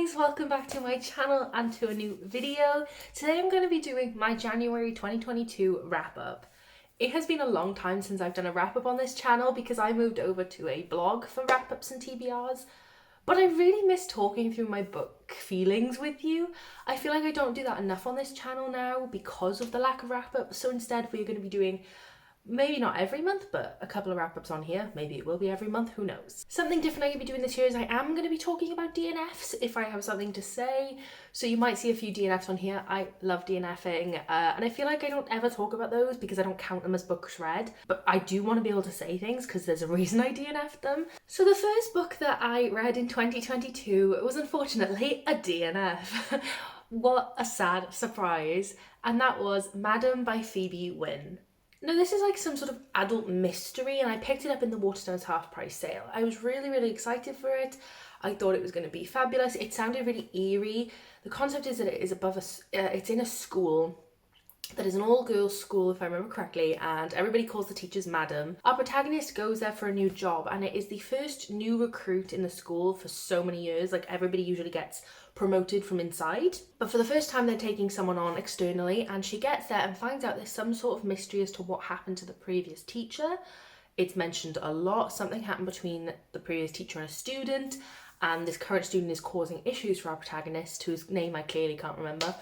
guys, welcome back to my channel and to a new video. Today I'm going to be doing my January 2022 wrap up. It has been a long time since I've done a wrap up on this channel because I moved over to a blog for wrap ups and TBRs, but I really miss talking through my book feelings with you. I feel like I don't do that enough on this channel now because of the lack of wrap up, so instead we're going to be doing maybe not every month, but a couple of wrap-ups on here. Maybe it will be every month, who knows. Something different I'm going to be doing this year is I am going to be talking about DNFs if I have something to say. So you might see a few DNFs on here. I love DNFing, and I feel like I don't ever talk about those because I don't count them as books read. But I do want to be able to say things because there's a reason I DNF'd them. So the first book that I read in 2022 was unfortunately a DNF. What a sad surprise. And that was Madam by Phoebe Wynne. Now this is like some sort of adult mystery and I picked it up in the Waterstones half price sale. I was really excited for it. I thought it was going to be fabulous. It sounded really eerie. The concept is that it is it's in a school that is an all-girls school, if I remember correctly, and everybody calls the teachers Madam. Our protagonist goes there for a new job and it is the first new recruit in the school for so many years. Like everybody usually gets promoted from inside, but for the first time they're taking someone on externally, and she gets there and finds out there's some sort of mystery as to what happened to the previous teacher. It's mentioned a lot. Something happened between the previous teacher and a student, and this current student is causing issues for our protagonist, whose name I clearly can't remember.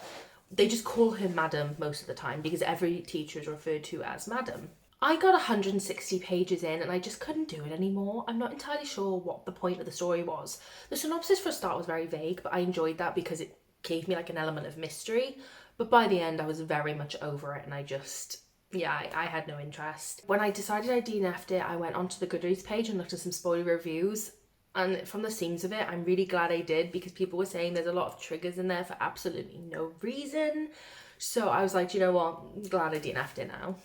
They just call her Madam most of the time because every teacher is referred to as Madam. I got 160 pages in and I just couldn't do it anymore. I'm not entirely sure what the point of the story was. The synopsis for a start was very vague, but I enjoyed that because it gave me like an element of mystery. But by the end I was very much over it and I had no interest. When I decided I DNF'd it, I went onto the Goodreads page and looked at some spoiler reviews. And from the seams of it, I'm really glad I did because people were saying there's a lot of triggers in there for absolutely no reason. So I was like, you know what, I'm glad I DNF'd it now.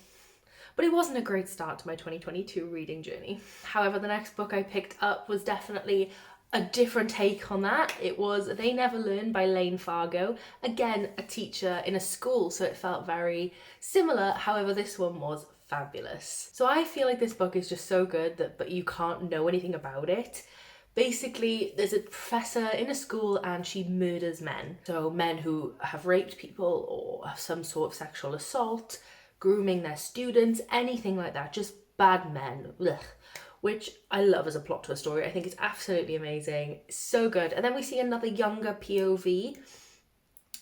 But it wasn't a great start to my 2022 reading journey. However, the next book I picked up was definitely a different take on that. It was They Never Learn by Lane Fargo. Again, a teacher in a school, so it felt very similar. However, this one was fabulous. So I feel like this book is just so good but you can't know anything about it. Basically, there's a professor in a school and she murders men. So men who have raped people or have some sort of sexual assault, grooming their students, anything like that, just bad men. Ugh. Which I love as a plot twist story. I think it's absolutely amazing, so good. And then we see another younger POV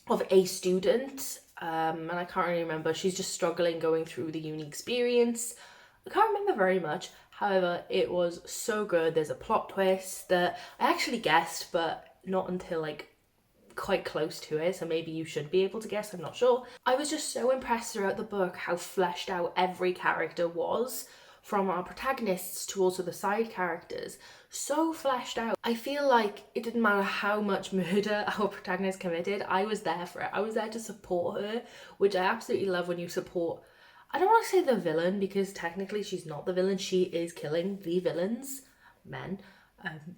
of a student, and I can't really remember. She's just struggling going through the uni experience. I can't remember very much. However, it was so good. There's a plot twist that I actually guessed, but not until like quite close to it, so maybe you should be able to guess, I'm not sure. I was just so impressed throughout the book how fleshed out every character was, from our protagonists to also the side characters. So fleshed out. I feel like it didn't matter how much murder our protagonist committed, I was there for it. I was there to support her, which I absolutely love when you support, I don't want to say the villain because technically she's not the villain, she is killing the villains, men.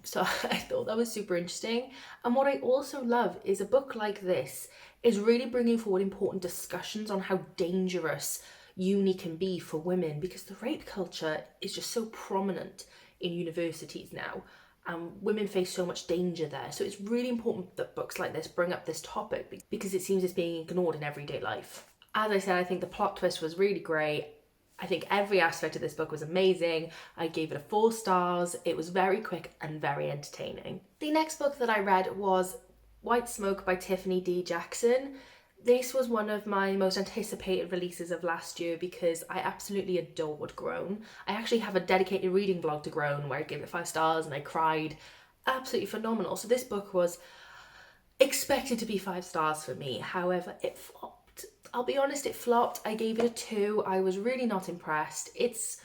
So I thought that was super interesting. And what I also love is a book like this is really bringing forward important discussions on how dangerous uni can be for women, because the rape culture is just so prominent in universities now and women face so much danger there. So it's really important that books like this bring up this topic because it seems it's being ignored in everyday life. As I said, I think the plot twist was really great. I think every aspect of this book was amazing. I gave it 4 stars. It was very quick and very entertaining. The next book that I read was White Smoke by Tiffany D. Jackson. This was one of my most anticipated releases of last year because I absolutely adored Grown. I actually have a dedicated reading blog to Grown where I gave it 5 stars and I cried. Absolutely phenomenal. So this book was expected to be 5 stars for me. However, it flopped. I'll be honest, it flopped. I gave it a 2. I was really not impressed. It's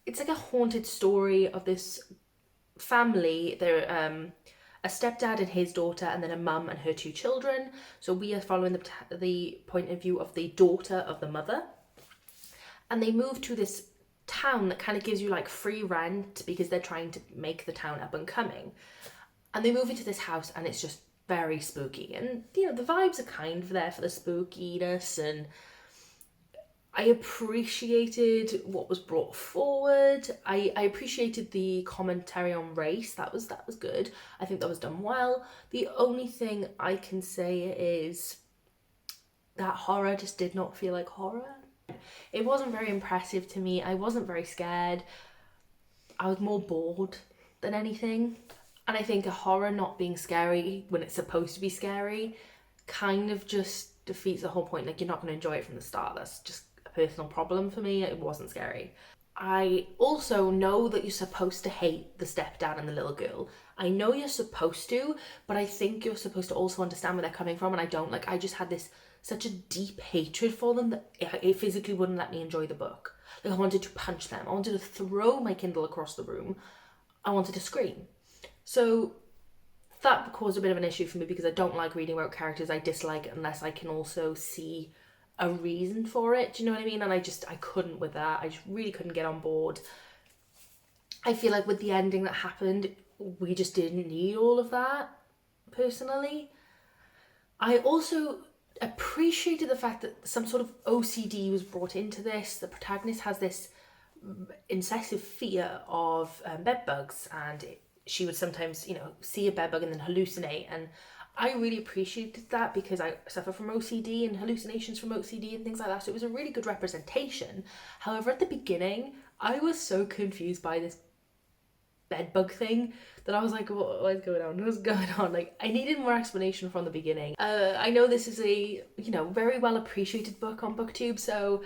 like a haunted story of this family. They're a stepdad and his daughter, and then a mum and her 2 children. So we are following the point of view of the daughter of the mother. And they move to this town that kind of gives you like free rent because they're trying to make the town up and coming. And they move into this house and it's just very spooky, and you know the vibes are kind of there for the spookiness, and I appreciated what was brought forward. I appreciated the commentary on race. That was good. I think that was done well. The only thing I can say is that horror just did not feel like horror. It wasn't very impressive to me. I wasn't very scared. I was more bored than anything. And I think a horror not being scary when it's supposed to be scary kind of just defeats the whole point. Like, you're not going to enjoy it from the start. That's just a personal problem for me. It wasn't scary. I also know that you're supposed to hate the stepdad and the little girl. I know you're supposed to, but I think you're supposed to also understand where they're coming from, and I don't. Like, I just had such a deep hatred for them that it physically wouldn't let me enjoy the book. Like, I wanted to punch them. I wanted to throw my Kindle across the room. I wanted to scream. So that caused a bit of an issue for me because I don't like reading about characters I dislike unless I can also see a reason for it. Do you know what I mean? And I couldn't with that. I just really couldn't get on board. I feel like with the ending that happened, we just didn't need all of that, personally. I also appreciated the fact that some sort of OCD was brought into this. The protagonist has this incessive fear of bed bugs, and she would sometimes, see a bed bug and then hallucinate. And I really appreciated that because I suffer from OCD and hallucinations from OCD and things like that. So it was a really good representation. However, at the beginning, I was so confused by this bed bug thing that I was like, what is going on? What's going on? Like, I needed more explanation from the beginning. I know this is a, very well appreciated book on BookTube, so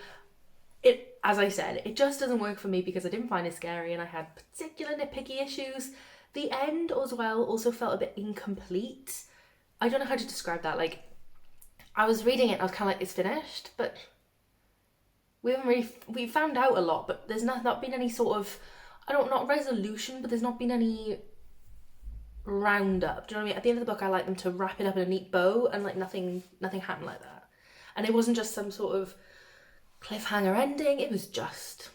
as I said, it just doesn't work for me because I didn't find it scary and I had particular nitpicky issues. The end as well also felt a bit incomplete. I don't know how to describe that. Like, I was reading it and I was kind of like, it's finished, but we found out a lot, but there's not been any sort of, not resolution, but there's not been any roundup. Do you know what I mean? At the end of the book, I like them to wrap it up in a neat bow, and like nothing happened like that. And it wasn't just some sort of cliffhanger ending, it was just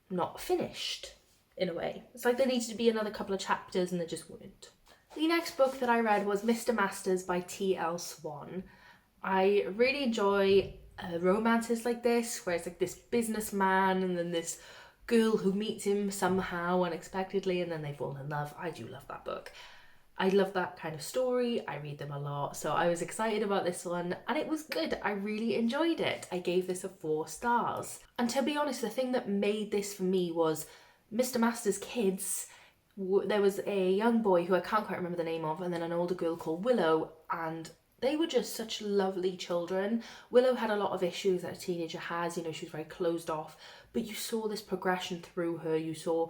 not finished in a way. It's like there needed to be another couple of chapters and there just weren't. The next book that I read was Mr. Masters by T.L. Swan. I really enjoy romances like this, where it's like this businessman and then this girl who meets him somehow unexpectedly and then they fall in love. I do love that book. I love that kind of story. I read them a lot. So I was excited about this one and it was good. I really enjoyed it. I gave this a 4 stars. And to be honest, the thing that made this for me was Mr. Master's kids. There was a young boy who I can't quite remember the name of, and then an older girl called Willow, and they were just such lovely children. Willow had a lot of issues that a teenager has, she was very closed off, but you saw this progression through her. You saw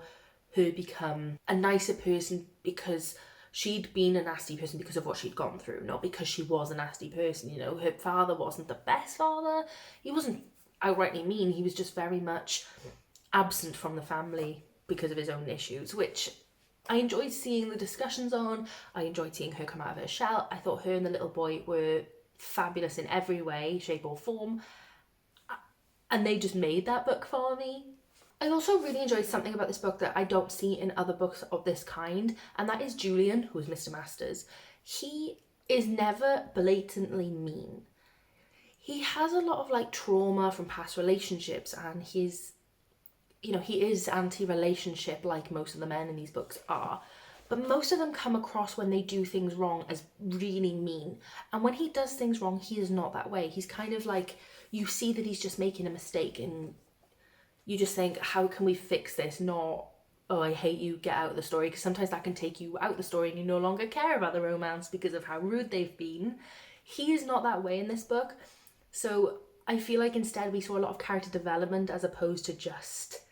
her become a nicer person because she'd been a nasty person because of what she'd gone through, not because she was a nasty person. Her father wasn't the best father. He wasn't outrightly mean. He was just very much absent from the family because of his own issues, which I enjoyed seeing the discussions on. I enjoyed seeing her come out of her shell. I thought her and the little boy were fabulous in every way, shape or form. And they just made that book for me. I also really enjoyed something about this book that I don't see in other books of this kind, and that is Julian, who is Mr. Masters. He is never blatantly mean. He has a lot of trauma from past relationships, and he is anti-relationship like most of the men in these books are. But most of them come across when they do things wrong as really mean. And when he does things wrong, he is not that way. He's kind of like, you see that he's just making a mistake and you just think, how can we fix this? Not, oh, I hate you, get out of the story. Because sometimes that can take you out of the story and you no longer care about the romance because of how rude they've been. He is not that way in this book. So I feel like instead we saw a lot of character development as opposed to just,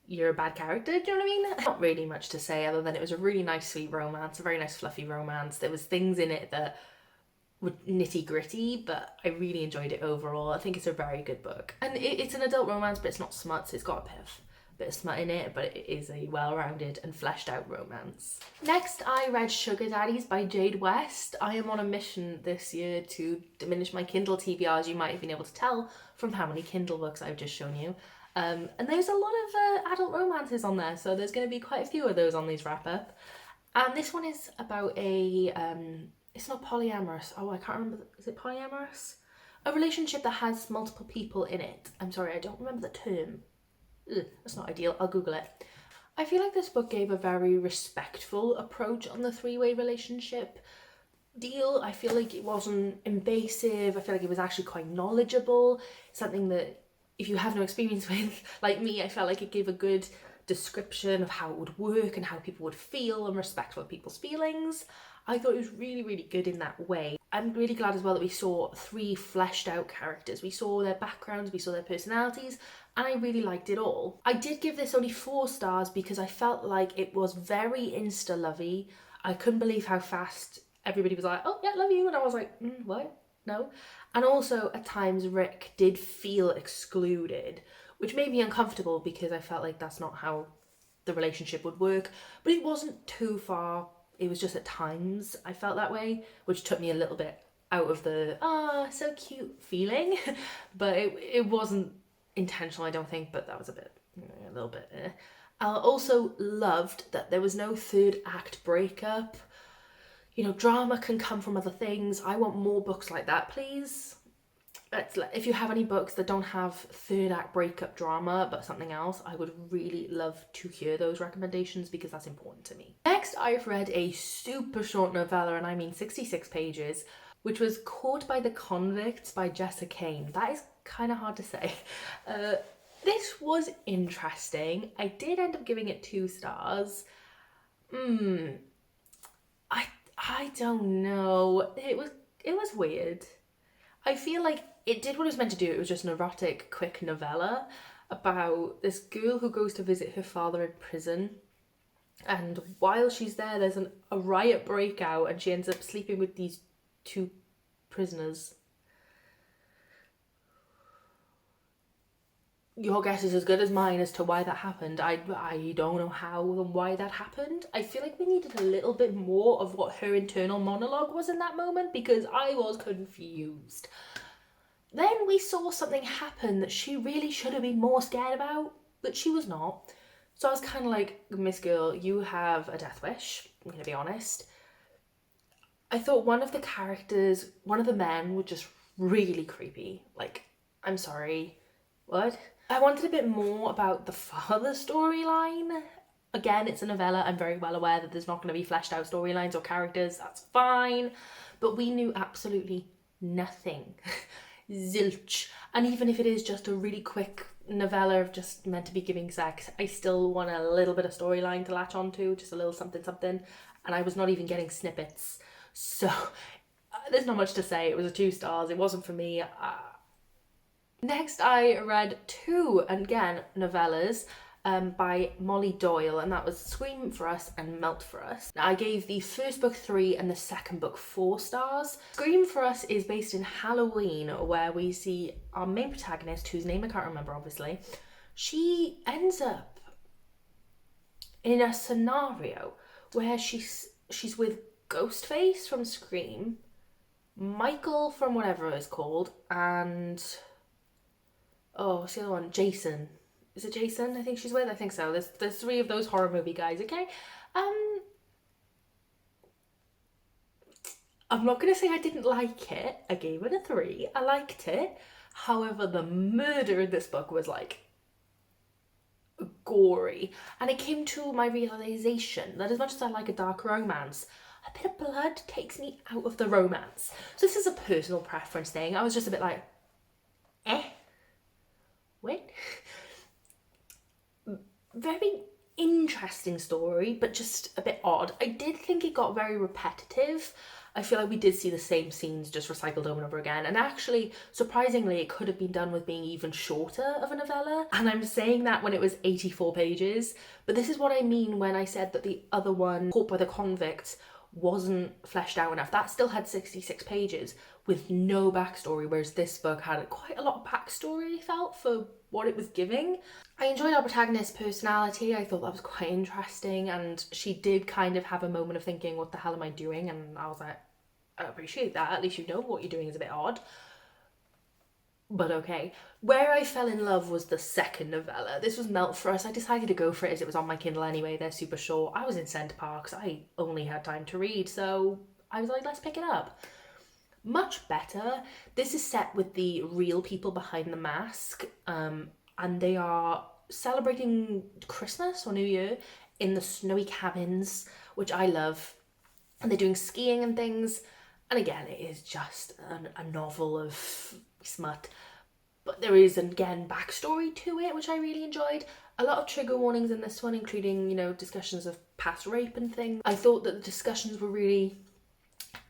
you're a bad character, do you know what I mean? Not really much to say other than it was a really nice sweet romance, a very nice fluffy romance. There was things in it that were nitty gritty, but I really enjoyed it overall. I think it's a very good book. And it's an adult romance, but it's not smut, so it's got a bit of smut in it, but it is a well-rounded and fleshed out romance. Next, I read Sugar Daddies by Jade West. I am on a mission this year to diminish my Kindle TBR, as you might have been able to tell from how many Kindle books I've just shown you. And there's a lot of adult romances on there, so there's going to be quite a few of those on these wrap up. And this one is about a, it's not polyamorous, oh I can't remember, is it polyamorous? a relationship that has multiple people in it. I'm sorry, I don't remember the term. Ugh, that's not ideal, I'll Google it. I feel like this book gave a very respectful approach on the three-way relationship deal. I feel like it wasn't invasive. I feel like it was actually quite knowledgeable, something that if you have no experience with, like me, I felt like it gave a good description of how it would work and how people would feel and respectful of people's feelings. I thought it was really, really good in that way. I'm really glad as well that we saw 3 fleshed out characters. We saw their backgrounds, we saw their personalities, and I really liked it all. I did give this only 4 stars because I felt like it was very insta-lovey. I couldn't believe how fast everybody was like, oh yeah, love you, and I was like, what? No. And also at times Rick did feel excluded, which made me uncomfortable because I felt like that's not how the relationship would work, but it wasn't too far. It was just at times I felt that way, which took me a little bit out of the so cute feeling, but it wasn't intentional, I don't think, but that was a little bit I also loved that there was no third act breakup. You know, drama can come from other things. I want more books like that, please. If you have any books that don't have third act breakup drama but something else, I would really love to hear those recommendations because that's important to me. Next, I've read a super short novella, and I mean 66 pages, which was Caught by the Convicts by Jessica Kane. That is kind of hard to say. This was interesting. I did end up giving it 2 stars. I don't know. It was weird. I feel like it did what it was meant to do. It was just an erotic, quick novella about this girl who goes to visit her father in prison. And while she's there, there's a riot breakout and she ends up sleeping with these 2 prisoners. Your guess is as good as mine as to why that happened. I don't know how and why that happened. I feel like we needed a little bit more of what her internal monologue was in that moment because I was confused. Then we saw something happen that she really should have been more scared about, but she was not. So I was kind of like, Miss Girl, you have a death wish, I'm going to be honest. I thought one of the men was just really creepy. Like, I'm sorry, what? I wanted a bit more about the father storyline. Again, it's a novella. I'm very well aware that there's not going to be fleshed out storylines or characters. That's fine. But we knew absolutely nothing. Zilch. And even if it is just a really quick novella of just meant to be giving sex, I still want a little bit of storyline to latch onto, just a little something. And I was not even getting snippets. So there's not much to say. It was a 2 stars. It wasn't for me. Next, I read 2, again, novellas by Molly Doyle, and that was Scream for Us and Melt for Us. Now, I gave the first book 3 and the second book 4 stars. Scream for Us is based in Halloween, where we see our main protagonist, whose name I can't remember, obviously. She ends up in a scenario where she's with Ghostface from Scream, Michael from whatever it's called, and what's the other one? Jason. Is it Jason I think she's with? I think so. There's 3 of those horror movie guys, okay? I'm not going to say I didn't like it. I gave it a 3. I liked it. However, the murder in this book was like gory. And it came to my realisation that as much as I like a dark romance, a bit of blood takes me out of the romance. So this is a personal preference thing. I was just a bit like, wait. Very interesting story, but just a bit odd. I did think it got very repetitive. I feel like we did see the same scenes just recycled over and over again. And actually, surprisingly, it could have been done with being even shorter of a novella. And I'm saying that when it was 84 pages. But this is what I mean when I said that the other one, Caught by the Convicts, wasn't fleshed out enough. That still had 66 pages with no backstory, whereas this book had quite a lot of backstory, I felt, for what it was giving. I enjoyed our protagonist's personality. I thought that was quite interesting, and she did kind of have a moment of thinking, what the hell am I doing? And I was like, I appreciate that. At least you know what you're doing is a bit odd. But okay. Where I fell in love was the second novella. This was Melt for Us. I decided to go for it as it was on my Kindle anyway. They're super short. I was in Centre Parks. I only had time to read, so I was like, let's pick it up. much better. This is set with the real people behind the mask, and they are celebrating Christmas or New Year in the snowy cabins, which I love, and they're doing skiing and things. And again, it is just a novel of smut, but there is, again, backstory to it, which I really enjoyed. A lot of trigger warnings in this one, including, you know, discussions of past rape and things. I thought that the discussions were really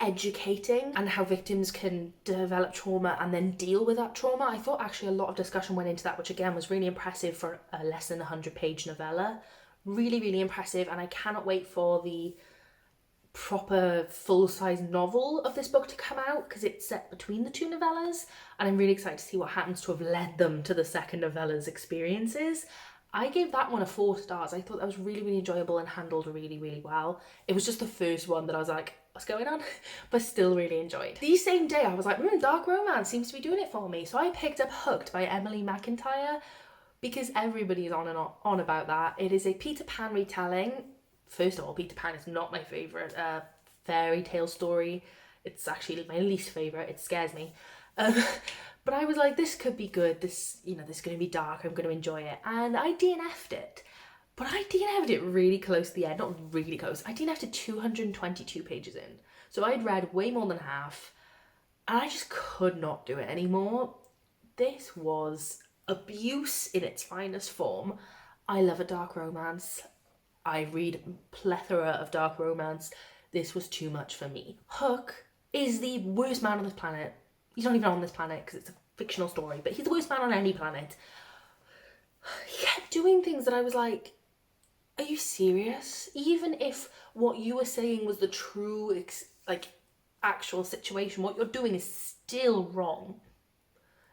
educating, and how victims can develop trauma and then deal with that trauma. I thought actually a lot of discussion went into that, which again was really impressive for a less than 100-page novella. Really, really impressive, and I cannot wait for the proper full-size novel of this book to come out, because it's set between the two novellas, and I'm really excited to see what happens to have led them to the second novella's experiences. I gave that one a 4 stars. I thought that was really, really enjoyable and handled really, really well. It was just the first one that I was like, what's going on? But still really enjoyed. The same day I was like, dark romance seems to be doing it for me. So I picked up Hooked by Emily McIntyre, because everybody is on and on about that. It is a Peter Pan retelling. First of all, Peter Pan is not my favourite fairy tale story. It's actually my least favourite. It scares me. But I was like, this could be good. This, you know, this is going to be dark. I'm going to enjoy it. And I DNF'd it. But I DNF'd it really close to the end. Not really close. I DNF'd it 222 pages in. So I'd read way more than half. And I just could not do it anymore. This was abuse in its finest form. I love a dark romance. I read a plethora of dark romance. This was too much for me. Hook is the worst man on this planet. He's not even on this planet because it's a fictional story, but he's the worst man on any planet. He kept doing things that I was like, are you serious? Even if what you were saying was the true, actual situation, what you're doing is still wrong.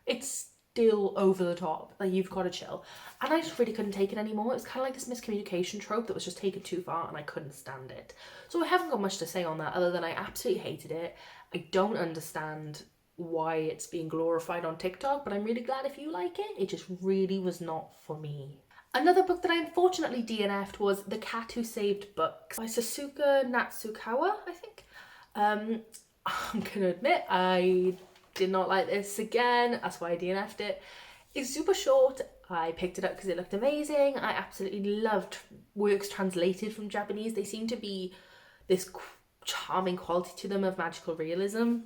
It's still over the top. Like, you've got to chill. And I just really couldn't take it anymore. It was kind of like this miscommunication trope that was just taken too far, and I couldn't stand it. So I haven't got much to say on that other than I absolutely hated it. I don't understand why it's being glorified on TikTok, but I'm really glad if you like it. It just really was not for me. Another book that I unfortunately DNF'd was The Cat Who Saved Books by Sasuke Natsukawa, I think. I'm gonna admit, I did not like this again. That's why I DNF'd it. It's super short. I picked it up because it looked amazing. I absolutely loved works translated from Japanese. They seem to be this charming quality to them of magical realism.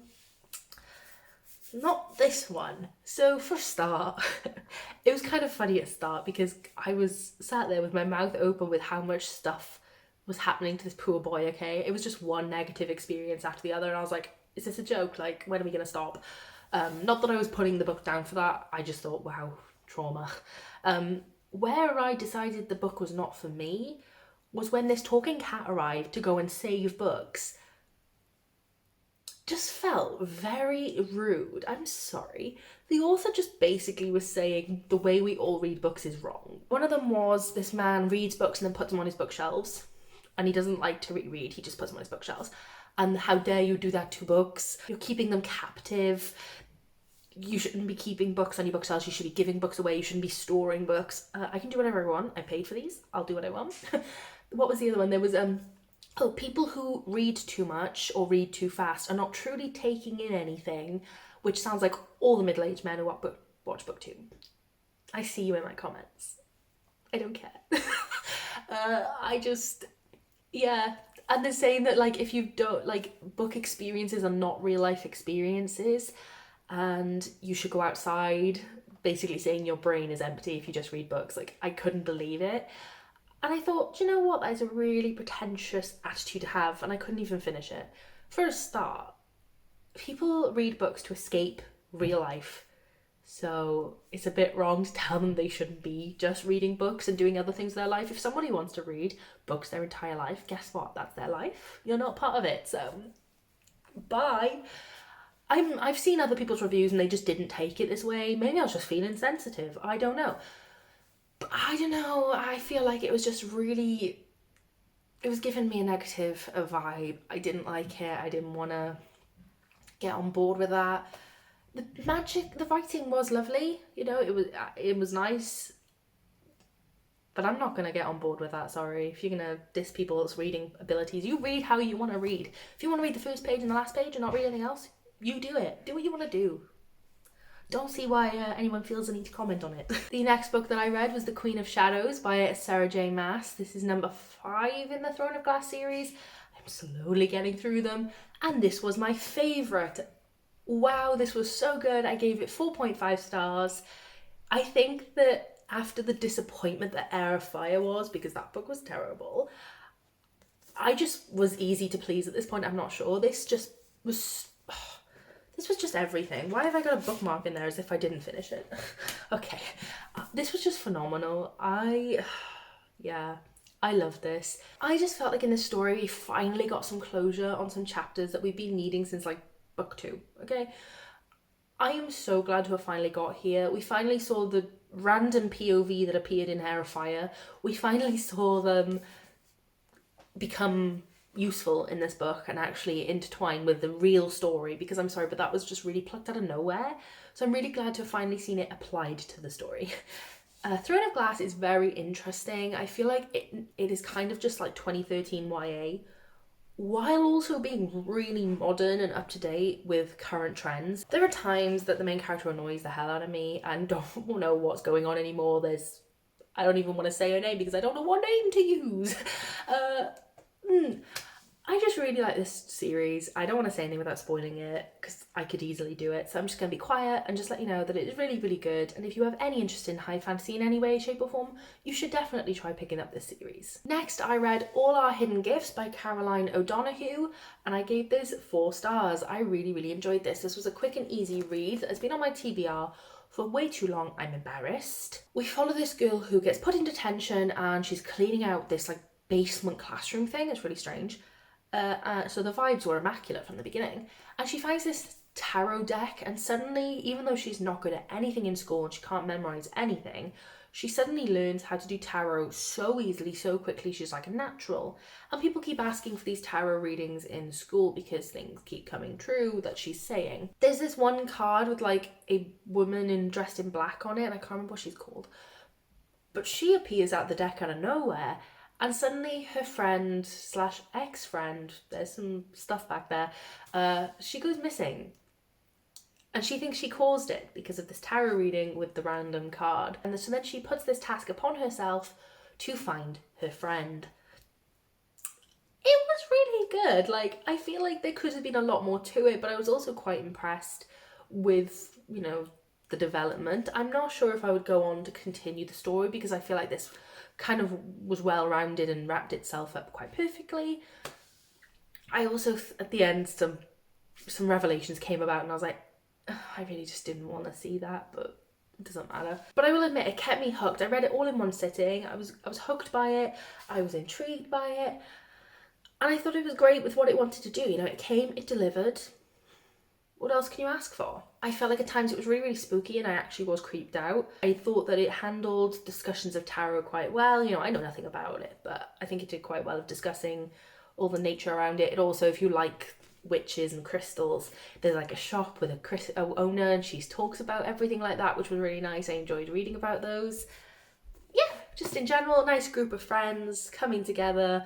Not this one. So for a start, it was kind of funny at start because I was sat there with my mouth open with how much stuff was happening to this poor boy, okay? It was just one negative experience after the other, and I was like, is this a joke? Like, when are we gonna stop? Not that I was putting the book down for that. I just thought, wow, trauma. Where I decided the book was not for me was when this talking cat arrived to go and save books. Just felt very rude. I'm sorry. The author just basically was saying the way we all read books is wrong. One of them was this man reads books and then puts them on his bookshelves, and he doesn't like to reread, he just puts them on his bookshelves. And how dare you do that to books? You're keeping them captive. You shouldn't be keeping books on your bookshelves. You should be giving books away. You shouldn't be storing books. I can do whatever I want. I paid for these. I'll do what I want. What was the other one? There was people who read too much or read too fast are not truly taking in anything, which sounds like all the middle-aged men who watch BookTube. I see you in my comments. I don't care. Yeah. And they're saying that, like, if you don't, like, book experiences are not real life experiences, and you should go outside, basically saying your brain is empty if you just read books. Like, I couldn't believe it. And I thought, you know what, that is a really pretentious attitude to have, and I couldn't even finish it. For a start, people read books to escape real life, so it's a bit wrong to tell them they shouldn't be just reading books and doing other things in their life. If somebody wants to read books their entire life, guess what? That's their life. You're not part of it, so bye. I've seen other people's reviews and they just didn't take it this way. Maybe I was just feeling sensitive. I don't know. But I don't know, I feel like it was just really, it was giving me a negative vibe. I didn't like it. I didn't want to get on board with that. The writing was lovely, you know, it was nice. But I'm not going to get on board with that, sorry. If you're going to diss people's reading abilities, you read how you want to read. If you want to read the first page and the last page and not read anything else, you do it. Do what you want to do. Don't see why anyone feels the need to comment on it. The next book that I read was The Queen of Shadows by Sarah J Maas. This is number 5 in the Throne of Glass series. I'm slowly getting through them, and this was my favourite. Wow, this was so good. I gave it 4.5 stars. I think that after the disappointment that Heir of Fire was, because that book was terrible, I just was easy to please at this point. I'm not sure. This was just everything. Why have I got a bookmark in there as if I didn't finish it? Okay. This was just phenomenal. I love this. I just felt like in this story we finally got some closure on some chapters that we've been needing since like book 2, okay? I am so glad to have finally got here. We finally saw the random POV that appeared in Heir of Fire. We finally saw them become useful in this book and actually intertwine with the real story, because I'm sorry, but that was just really plucked out of nowhere. So I'm really glad to have finally seen it applied to the story. Throne of Glass is very interesting. I feel like it is kind of just like 2013 YA, while also being really modern and up to date with current trends. There are times that the main character annoys the hell out of me and don't know what's going on anymore. I don't even want to say her name because I don't know what name to use. I just really like this series. I don't want to say anything without spoiling it because I could easily do it. So I'm just going to be quiet and just let you know that it is really, really good. And if you have any interest in high fantasy in any way, shape or form, you should definitely try picking up this series. Next, I read All Our Hidden Gifts by Caroline O'Donoghue, and I gave this 4 stars. I really, really enjoyed this. This was a quick and easy read that has been on my TBR for way too long. I'm embarrassed. We follow this girl who gets put in detention and she's cleaning out this like basement classroom thing. It's really strange. So the vibes were immaculate from the beginning. And she finds this tarot deck, and suddenly, even though she's not good at anything in school and she can't memorize anything, she suddenly learns how to do tarot so easily, so quickly. She's like a natural. And people keep asking for these tarot readings in school because things keep coming true that she's saying. There's this one card with like a woman dressed in black on it, and I can't remember what she's called. But she appears out the deck out of nowhere. And suddenly her friend / ex-friend, there's some stuff back there, she goes missing. And she thinks she caused it because of this tarot reading with the random card. And so then she puts this task upon herself to find her friend. It was really good. Like, I feel like there could have been a lot more to it, but I was also quite impressed with, you know, the development. I'm not sure if I would go on to continue the story because I feel like this kind of was well-rounded and wrapped itself up quite perfectly. I also, at the end, some revelations came about and I was like, I really just didn't want to see that, but it doesn't matter. But I will admit, it kept me hooked. I read it all in one sitting. I was hooked by it. I was intrigued by it. And I thought it was great with what it wanted to do. You know, it came, it delivered. What else can you ask for? I felt like at times it was really, really spooky and I actually was creeped out. I thought that it handled discussions of tarot quite well. You know, I know nothing about it, but I think it did quite well of discussing all the nature around it. It also, if you like witches and crystals, there's like a shop with a owner and she talks about everything like that, which was really nice. I enjoyed reading about those. Yeah, just in general, a nice group of friends coming together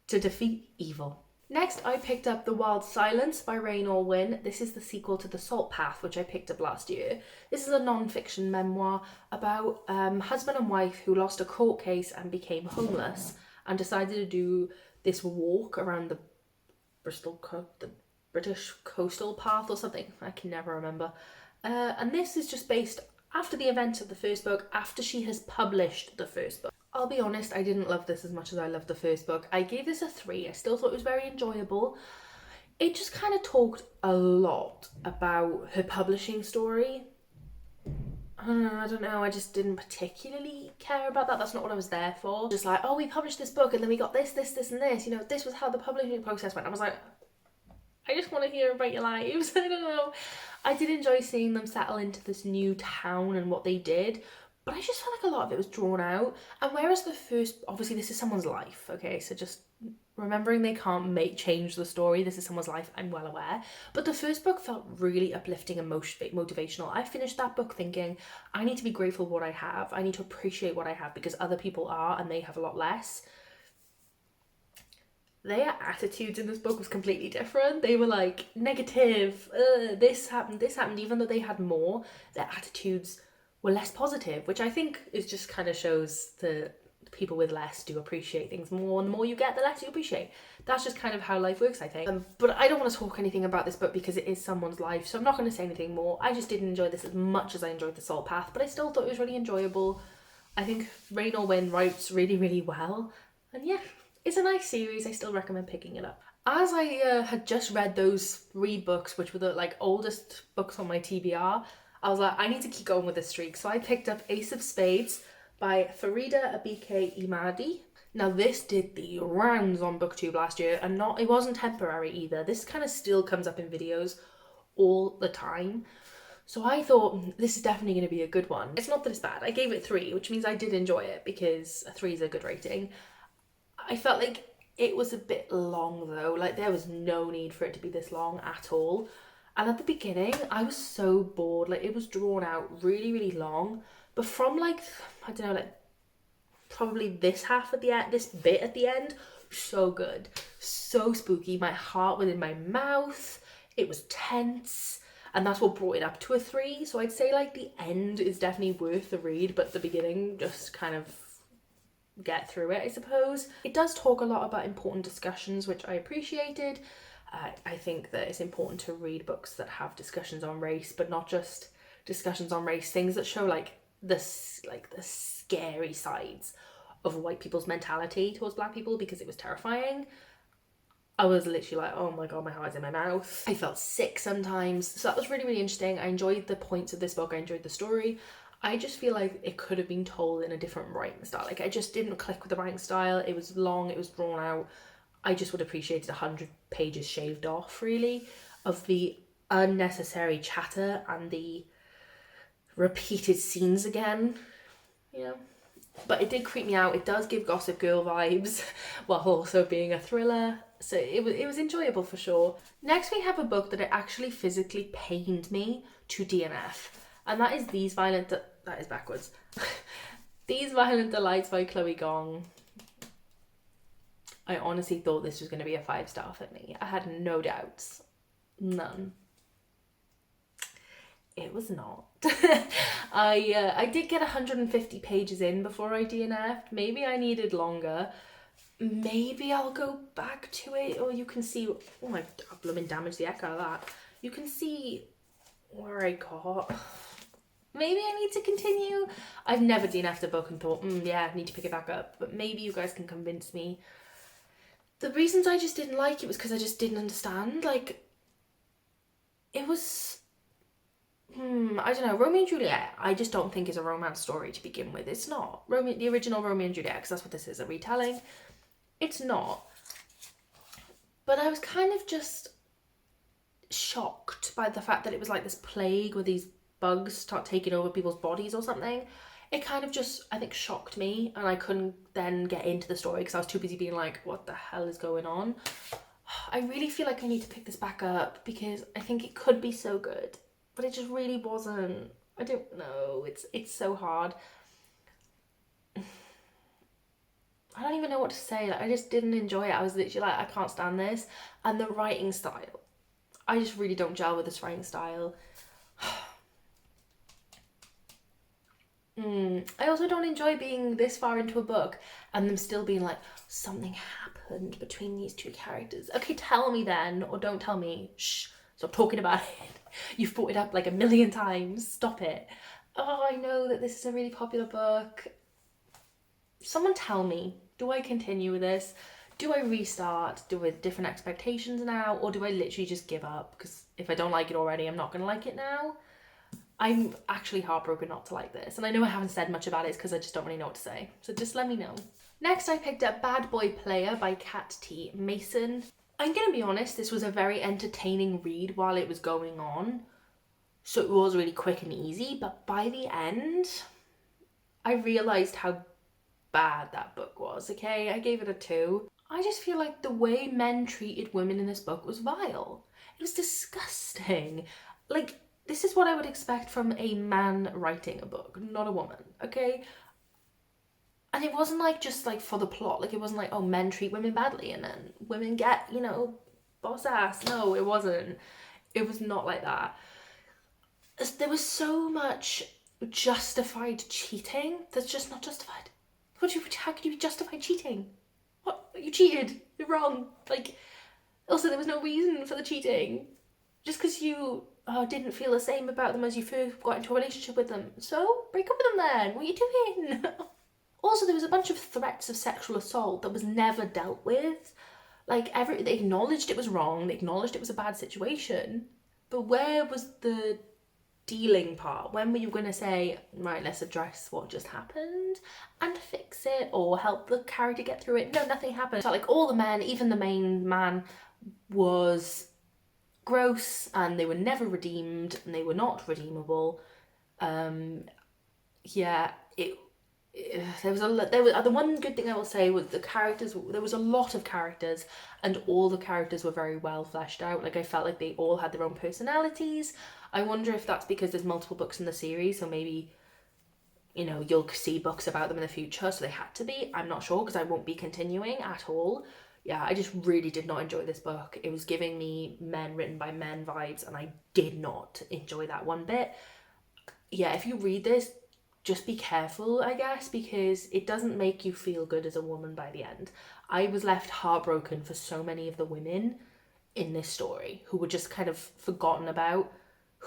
to defeat evil. Next, I picked up The Wild Silence by Rain Wynn. This is the sequel to The Salt Path, which I picked up last year. This is a non-fiction memoir about husband and wife who lost a court case and became homeless and decided to do this walk around the British coastal path or something. I can never remember. And this is just based after the events of the first book, after she has published the first book. I'll be honest, I didn't love this as much as I loved the first book. I gave this a 3. I still thought it was very enjoyable. It just kind of talked a lot about her publishing story. I don't know, I just didn't particularly care about that. That's not what I was there for. Just like, oh, we published this book and then we got this and this. You know, this was how the publishing process went. I was like, I just want to hear about your lives. I don't know. I did enjoy seeing them settle into this new town and what they did. But I just felt like a lot of it was drawn out. And whereas the first, obviously this is someone's life, okay? So just remembering they can't change the story. This is someone's life, I'm well aware. But the first book felt really uplifting and motivational. I finished that book thinking, I need to be grateful for what I have. I need to appreciate what I have because other people are and they have a lot less. their attitudes in this book was completely different. They were like negative, this happened, even though they had more, their attitudes were less positive, which I think is just kind of shows that people with less do appreciate things more, and the more you get, the less you appreciate. That's just kind of how life works, I think. But I don't want to talk anything about this book because it is someone's life, so I'm not going to say anything more. I just didn't enjoy this as much as I enjoyed The Salt Path, but I still thought it was really enjoyable. I think Rain or Win writes really, really well, and yeah, it's a nice series. I still recommend picking it up. As I had just read those 3 books, which were the like oldest books on my TBR, I was like, I need to keep going with this streak. So I picked up Ace of Spades by Farida Abike Imadi. Now this did the rounds on BookTube last year, and it wasn't temporary either. This kind of still comes up in videos all the time. So I thought this is definitely going to be a good one. It's not that it's bad. I gave it 3, which means I did enjoy it because a 3 is a good rating. I felt like it was a bit long though. Like there was no need for it to be this long at all. And at the beginning, I was so bored. Like it was drawn out really, really long. But from like, I don't know, like probably this bit at the end, so good. So spooky. My heart was in my mouth. It was tense. And that's what brought it up to a 3. So I'd say like the end is definitely worth the read, but the beginning just kind of get through it, I suppose. It does talk a lot about important discussions, which I appreciated. I think that it's important to read books that have discussions on race, but not just discussions on race, things that show like the scary sides of white people's mentality towards black people, because it was terrifying. I was literally like, oh my god, my heart's in my mouth. I felt sick sometimes. So that was really, really interesting. I enjoyed the points of this book. I enjoyed the story. I just feel like it could have been told in a different writing style. Like I just didn't click with the writing style. It was long, it was drawn out. I just would have appreciated 100 pages shaved off, really, of the unnecessary chatter and the repeated scenes again, you know. But it did creep me out. It does give Gossip Girl vibes while also being a thriller. So it was enjoyable for sure. Next we have a book that it actually physically pained me to DNF. And that is These Violent Delights by Chloe Gong. I honestly thought this was going to be a 5-star for me. I had no doubts. None. It was not. I did get 150 pages in before I DNF'd. Maybe I needed longer. Maybe I'll go back to it, or you can see... Oh my god, blooming damage the heck out of that. You can see where I got... Maybe I need to continue. I've never DNF'd a book and thought, yeah, I need to pick it back up. But maybe you guys can convince me. The reasons I just didn't like it was because I just didn't understand. Like, it was... I don't know. Romeo and Juliet, I just don't think is a romance story to begin with. It's not. The original Romeo and Juliet, because that's what this is, a retelling. It's not. But I was kind of just shocked by the fact that it was like this plague where these bugs start taking over people's bodies or something. It kind of just, I think, shocked me, and I couldn't then get into the story because I was too busy being like, what the hell is going on? I really feel like I need to pick this back up because I think it could be so good, but it just really wasn't. I don't know. It's so hard. I don't even know what to say. Like, I just didn't enjoy it. I was literally like, I can't stand this. And the writing style, I just really don't gel with this writing style. I also don't enjoy being this far into a book and them still being like, something happened between these 2 characters. Okay, tell me then, or don't tell me. Shh, stop talking about it. You've brought it up like 1,000,000 times. Stop it. Oh, I know that this is a really popular book. Someone tell me, do I continue with this? Do I restart? Do I have different expectations now? Or do I literally just give up? Because if I don't like it already, I'm not going to like it now. I'm actually heartbroken not to like this. And I know I haven't said much about it because I just don't really know what to say. So just let me know. Next, I picked up Bad Boy Player by Kat T. Mason. I'm going to be honest, this was a very entertaining read while it was going on. So it was really quick and easy. But by the end, I realised how bad that book was, okay? I gave it a 2. I just feel like the way men treated women in this book was vile. It was disgusting. Like, this is what I would expect from a man writing a book, not a woman, okay? And it wasn't like just like for the plot, like it wasn't like, oh, men treat women badly and then women get, you know, boss ass. No, it wasn't. It was not like that. There was so much justified cheating that's just not justified. How could you be justified cheating? What? You cheated. You're wrong. Like, also, there was no reason for the cheating. Just because you didn't feel the same about them as you first got into a relationship with them. So, break up with them then. What are you doing? Also, there was a bunch of threats of sexual assault that was never dealt with. Like, they acknowledged it was wrong. They acknowledged it was a bad situation. But where was the dealing part? When were you going to say, right, let's address what just happened and fix it or help the character get through it? No, nothing happened. So, like, all the men, even the main man, was gross and they were never redeemed and they were not redeemable. The one good thing I will say was the characters. There was a lot of characters and all the characters were very well fleshed out. Like, I felt like they all had their own personalities. I wonder if that's because there's multiple books in the series, so maybe, you know, you'll see books about them in the future, so they had to be. I'm not sure, because I won't be continuing at all. Yeah, I just really did not enjoy this book. It was giving me men written by men vibes, and I did not enjoy that one bit. Yeah, if you read this, just be careful, I guess, because it doesn't make you feel good as a woman by the end. I was left heartbroken for so many of the women in this story who were just kind of forgotten about,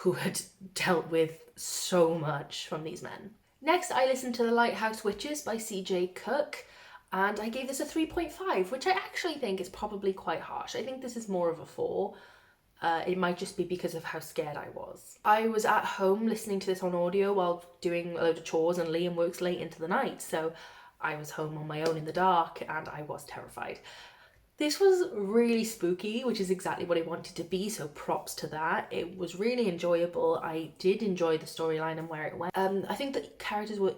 who had dealt with so much from these men. Next, I listened to The Lighthouse Witches by CJ Cook, and I gave this a 3.5, which I actually think is probably quite harsh. I think this is more of a 4. It might just be because of how scared I was. I was at home listening to this on audio while doing a load of chores, and Liam works late into the night, so I was home on my own in the dark and I was terrified. This was really spooky, which is exactly what I wanted to be, so props to that. It was really enjoyable. I did enjoy the storyline and where it went. I think the characters were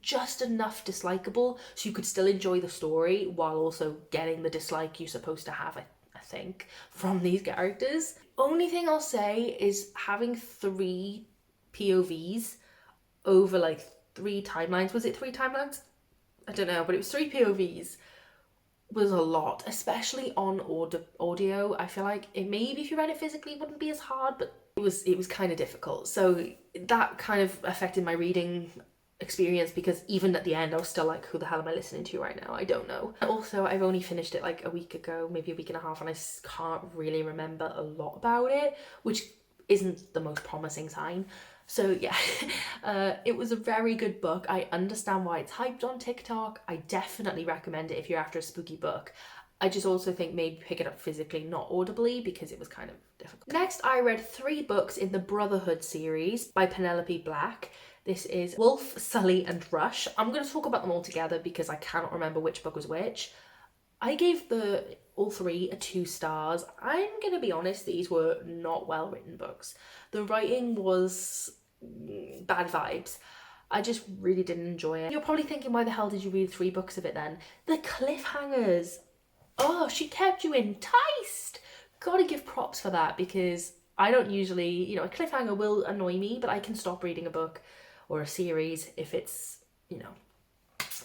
just enough dislikable so you could still enjoy the story while also getting the dislike you're supposed to have, I think, from these characters. Only thing I'll say is having 3 POVs over like 3 timelines. Was it 3 timelines? I don't know, but it was 3 POVs. Was a lot, especially on audio. I feel like it, maybe if you read it physically it wouldn't be as hard, but it was kind of difficult. So that kind of affected my reading experience, because even at the end I was still like, who the hell am I listening to right now? I don't know. Also, I've only finished it like a week ago, maybe a week and a half, and I can't really remember a lot about it, which isn't the most promising sign. So yeah, it was a very good book. I understand why it's hyped on TikTok. I definitely recommend it if you're after a spooky book. I just also think maybe pick it up physically, not audibly, because it was kind of difficult. Next, I read 3 books in the Brotherhood series by Penelope Black. This is Wolf, Sully and Rush. I'm going to talk about them all together because I cannot remember which book was which. I gave all 3 a 2 stars. I'm going to be honest, these were not well written books. The writing was bad vibes. I just really didn't enjoy it. You're probably thinking, why the hell did you read 3 books of it then? The cliffhangers. Oh, she kept you enticed. Gotta give props for that, because I don't usually, you know, a cliffhanger will annoy me, but I can stop reading a book or a series if it's, you know,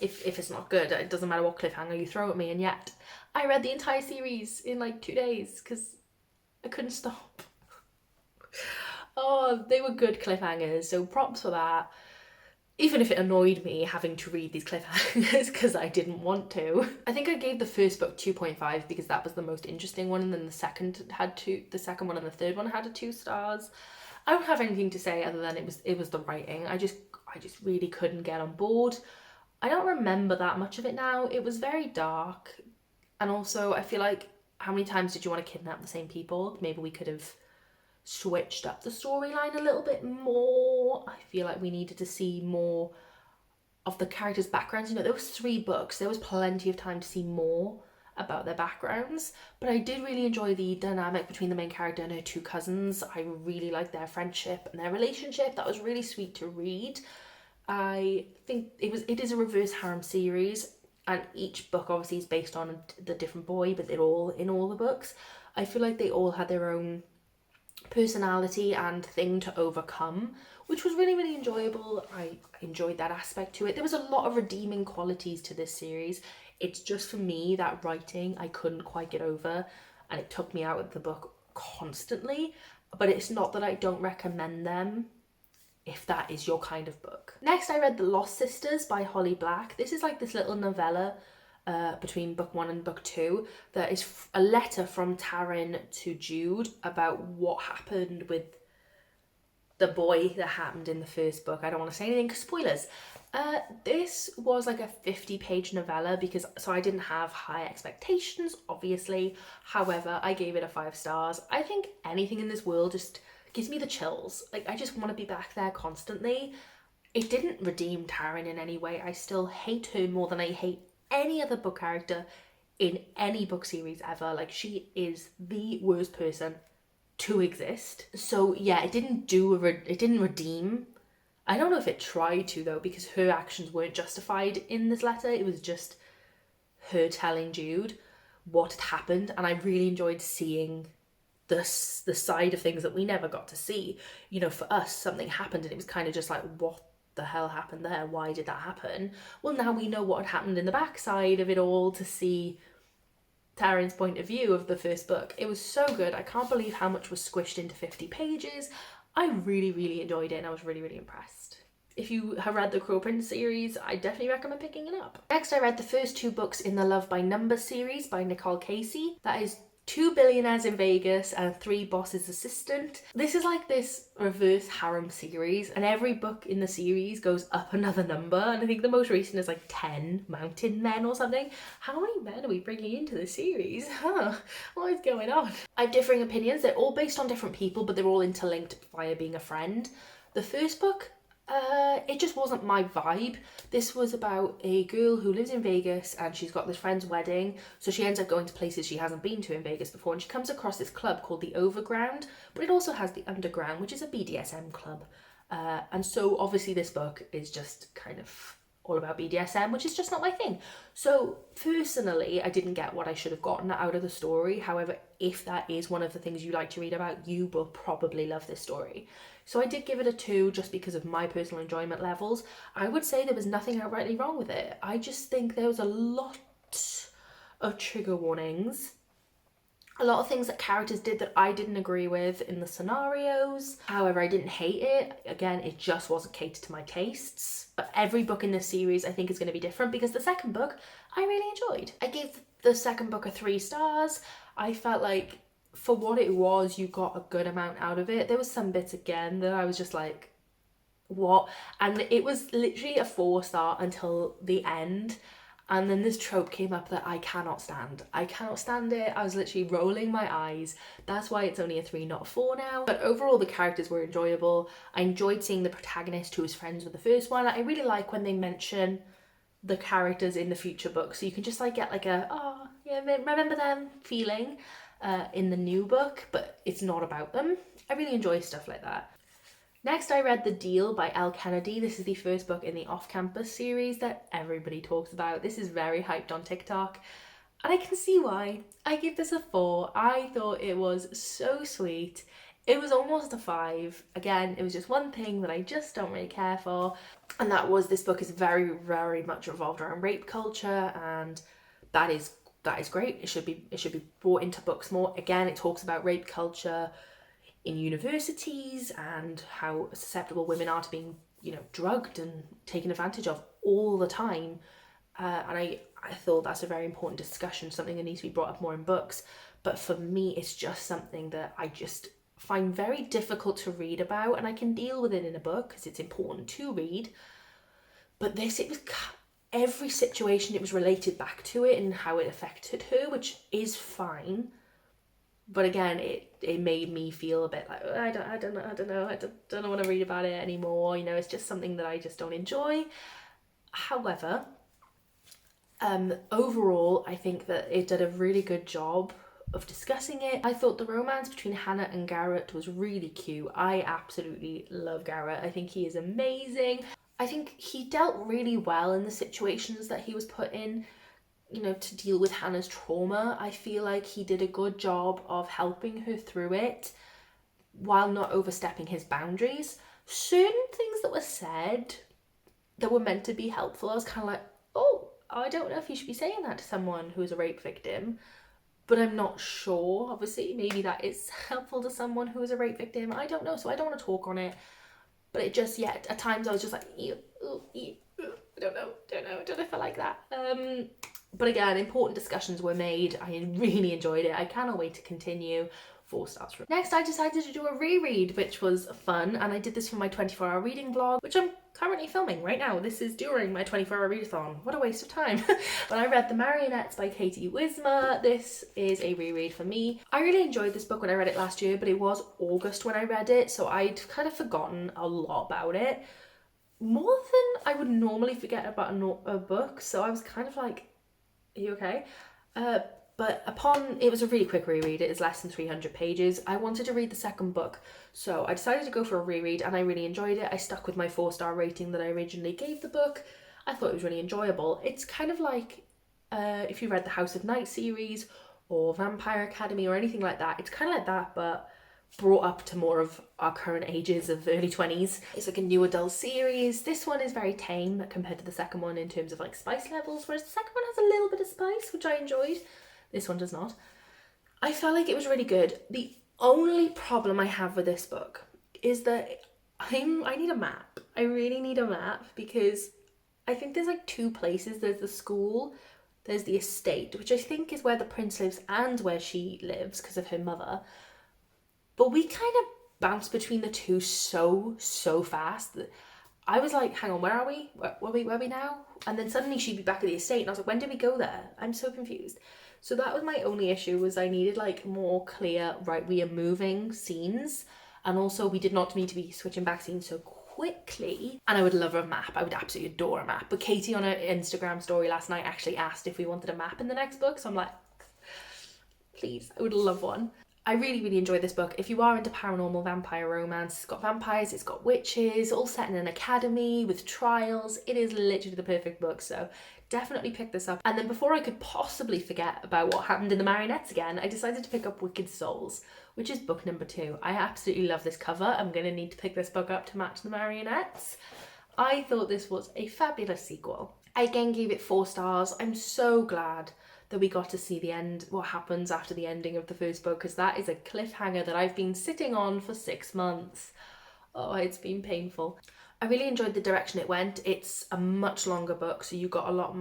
if it's not good. It doesn't matter what cliffhanger you throw at me, and yet I read the entire series in like 2 days because I couldn't stop. Oh, they were good cliffhangers, so props for that. Even if it annoyed me having to read these cliffhangers because I didn't want to. I think I gave the first book 2.5 because that was the most interesting one, and then the second one and the third one had a 2 stars. I don't have anything to say other than it was the writing. I just really couldn't get on board. I don't remember that much of it now. It was very dark, and also I feel like, how many times did you want to kidnap the same people? Maybe we could have switched up the storyline a little bit more. I feel like we needed to see more of the characters' backgrounds. You know, there was 3 books. There was plenty of time to see more about their backgrounds, but I did really enjoy the dynamic between the main character and her 2 cousins. I really liked their friendship and their relationship. That was really sweet to read. I think it is a reverse harem series, and each book obviously is based on the different boy, but they're all in all the books. I feel like they all had their own personality and thing to overcome, which was really, really enjoyable. I enjoyed that aspect to it. There was a lot of redeeming qualities to this series. It's just for me that writing I couldn't quite get over, and it took me out of the book constantly. But it's not that I don't recommend them if that is your kind of book. Next, I read The Lost Sisters by Holly Black. This is like this little novella between book 1 and book 2 that is a letter from Taryn to Jude about what happened with the boy that happened in the first book. I don't want to say anything because spoilers. This was like a 50-page novella because I didn't have high expectations, obviously. However, I gave it a 5 stars. I think anything in this world just gives me the chills. Like, I just want to be back there constantly. It didn't redeem Taryn in any way. I still hate her more than I hate any other book character in any book series ever. Like, she is the worst person to exist. So yeah, it didn't redeem. I don't know if it tried to though, because her actions weren't justified in this letter. It was just her telling Jude what had happened, and I really enjoyed seeing the side of things that we never got to see. You know, for us, something happened and it was kind of just like, what the hell happened there? Why did that happen? Well, now we know what had happened in the backside of it all to see Taryn's point of view of the first book. It was so good. I can't believe how much was squished into 50 pages. I really, really enjoyed it and I was really, really impressed. If you have read the Crow Prince series, I definitely recommend picking it up. Next, I read the first 2 books in the Love by Numbers series by Nicole Casey. That is 2 Billionaires in Vegas and 3 Bosses Assistant. This is like this reverse harem series, and every book in the series goes up another number, and I think the most recent is like 10 mountain men or something. How many men are we bringing into the series? What is going on? I have differing opinions. They're all based on different people, but they're all interlinked via being a friend. The first book, it just wasn't my vibe. This was about a girl who lives in Vegas and she's got this friend's wedding, so she ends up going to places she hasn't been to in Vegas before, and she comes across this club called the Overground, but it also has the Underground, which is a BDSM club. And so obviously this book is just kind of all about BDSM, which is just not my thing. So personally, I didn't get what I should have gotten out of the story. However, if that is one of the things you like to read about, you will probably love this story. So I did give it a 2 just because of my personal enjoyment levels. I would say there was nothing outrightly wrong with it. I just think there was a lot of trigger warnings. A lot of things that characters did that I didn't agree with in the scenarios. However, I didn't hate it. Again, it just wasn't catered to my tastes. But every book in this series I think is going to be different, because the second book I really enjoyed. I gave the second book a 3 stars. I felt like for what it was, you got a good amount out of it. There was some bits again that I was just like, what? And it was literally a 4 star until the end. And then this trope came up that I cannot stand. I cannot stand it. I was literally rolling my eyes. That's why it's only a 3, not a 4 now. But overall, the characters were enjoyable. I enjoyed seeing the protagonist who was friends with the first one. I really like when they mention the characters in the future books, so you can just like get like a, oh yeah, remember them feeling in the new book, but it's not about them. I really enjoy stuff like that. Next, I read The Deal by Elle Kennedy. This is the first book in the Off-Campus series that everybody talks about. This is very hyped on TikTok, and I can see why. I give this a 4. I thought it was so sweet. It was almost a 5. Again, it was just one thing that I just don't really care for, and that was this book is very, very much revolved around rape culture, and that is great. It should be brought into books more. Again, it talks about rape culture in universities and how susceptible women are to being, you know, drugged and taken advantage of all the time. And I thought that's a very important discussion, something that needs to be brought up more in books. But for me, it's just something that I just find very difficult to read about, and I can deal with it in a book because it's important to read. But this, it was every situation, it was related back to it and how it affected her, which is fine. But again, it made me feel a bit like, I don't want to read about it anymore. You know, it's just something that I just don't enjoy. However, overall, I think that it did a really good job of discussing it. I thought the romance between Hannah and Garrett was really cute. I absolutely love Garrett. I think he is amazing. I think he dealt really well in the situations that he was put in, you know, to deal with Hannah's trauma. I feel like he did a good job of helping her through it. while not overstepping his boundaries. Certain things that were said that were meant to be helpful, I was kind of like, oh, I don't know if you should be saying that to someone who is a rape victim, but I'm not sure. Obviously, maybe that is helpful to someone who is a rape victim. I don't know, so I don't want to talk on it. But it just, yeah, at times I was just like, ew, ew, I don't know if I like that. But again, important discussions were made. I really enjoyed it. I cannot wait to continue. 4 stars from. Next, I decided to do a reread, which was fun, and I did this for my 24-hour reading vlog, which I'm currently filming right now. This is during my 24-hour readathon. What a waste of time. But I read The Marionettes by Katie Wisma. This is a reread for me. I really enjoyed this book when I read it last year, but it was August when I read it, so I'd kind of forgotten a lot about it. More than I would normally forget about a book, so I was kind of like, are you okay? But it was a really quick reread. It is less than 300 pages. I wanted to read the second book, so I decided to go for a reread, and I really enjoyed it. I stuck with my 4-star rating that I originally gave the book. I thought it was really enjoyable. It's kind of like if you read the House of Night series or Vampire Academy or anything like that. It's kind of like that, but brought up to more of our current ages of early 20s. It's like a new adult series. This one is very tame compared to the second one in terms of like spice levels, whereas the second one has a little bit of spice, which I enjoyed. This one does not. I felt like it was really good. The only problem I have with this book is that I need a map. I really need a map, because I think there's like 2 places. There's the school, there's the estate, which I think is where the prince lives and where she lives because of her mother. But we kind of bounce between the 2 so fast that I was like, hang on, where are we? Where are we now? And then suddenly she'd be back at the estate, and I was like, when did we go there? I'm so confused. So that was my only issue, was I needed like more clear, right, we are moving scenes, and also we did not need to be switching back scenes so quickly. And I would love a map. I would absolutely adore a map. But Katie on her Instagram story last night actually asked if we wanted a map in the next book, so I'm like, please, I would love one. I really enjoyed this book. If you are into paranormal vampire romance, it's got vampires, it's got witches, all set in an academy with trials. It is literally the perfect book, so definitely pick this up. And then before I could possibly forget about what happened in The Marionettes again, I decided to pick up Wicked Souls, which is book number 2. I absolutely love this cover. I'm going to need to pick this book up to match The Marionettes. I thought this was a fabulous sequel. I again gave it 4 stars. I'm so glad that we got to see the end, what happens after the ending of the first book, because that is a cliffhanger that I've been sitting on for 6 months. Oh, it's been painful. I really enjoyed the direction it went. It's a much longer book, so you got a lot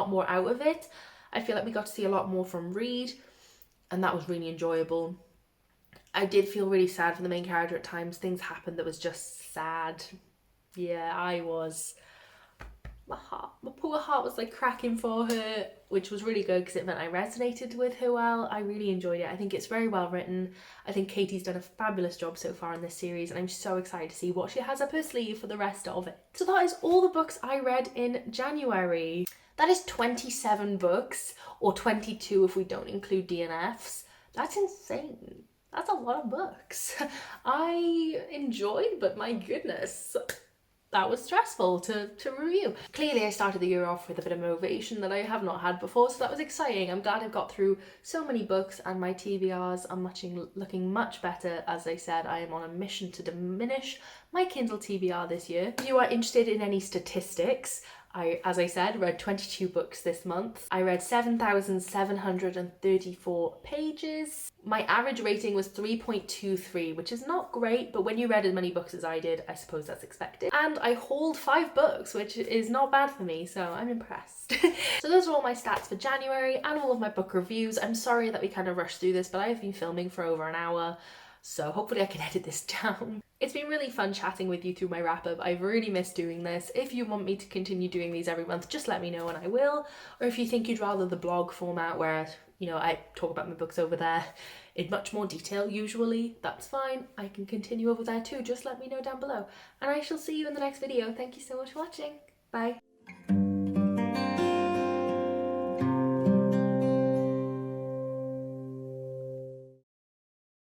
more out of it. I feel like we got to see a lot more from Reed, and that was really enjoyable. I did feel really sad for the main character at times. Things happened that was just sad. Yeah, my poor heart was like cracking for her, which was really good because it meant I resonated with her well. I really enjoyed it. I think it's very well written. I think Katie's done a fabulous job so far in this series, and I'm so excited to see what she has up her sleeve for the rest of it. So that is all the books I read in January. That is 27 books, or 22 if we don't include DNFs. That's insane. That's a lot of books. I enjoyed, but my goodness, that was stressful to review. Clearly I started the year off with a bit of motivation that I have not had before, so that was exciting. I'm glad I've got through so many books, and my TBRs are looking much better. As I said, I am on a mission to diminish my Kindle TBR this year. If you are interested in any statistics, I, as I said, read 22 books this month. I read 7,734 pages. My average rating was 3.23, which is not great, but when you read as many books as I did, I suppose that's expected. And I hauled 5 books, which is not bad for me, so I'm impressed. So those are all my stats for January and all of my book reviews. I'm sorry that we kind of rushed through this, but I have been filming for over an hour, so hopefully I can edit this down. It's been really fun chatting with you through my wrap up. I've really missed doing this. If you want me to continue doing these every month, just let me know and I will. Or if you think you'd rather the blog format where, you know, I talk about my books over there in much more detail usually, that's fine. I can continue over there too. Just let me know down below. And I shall see you in the next video. Thank you so much for watching. Bye.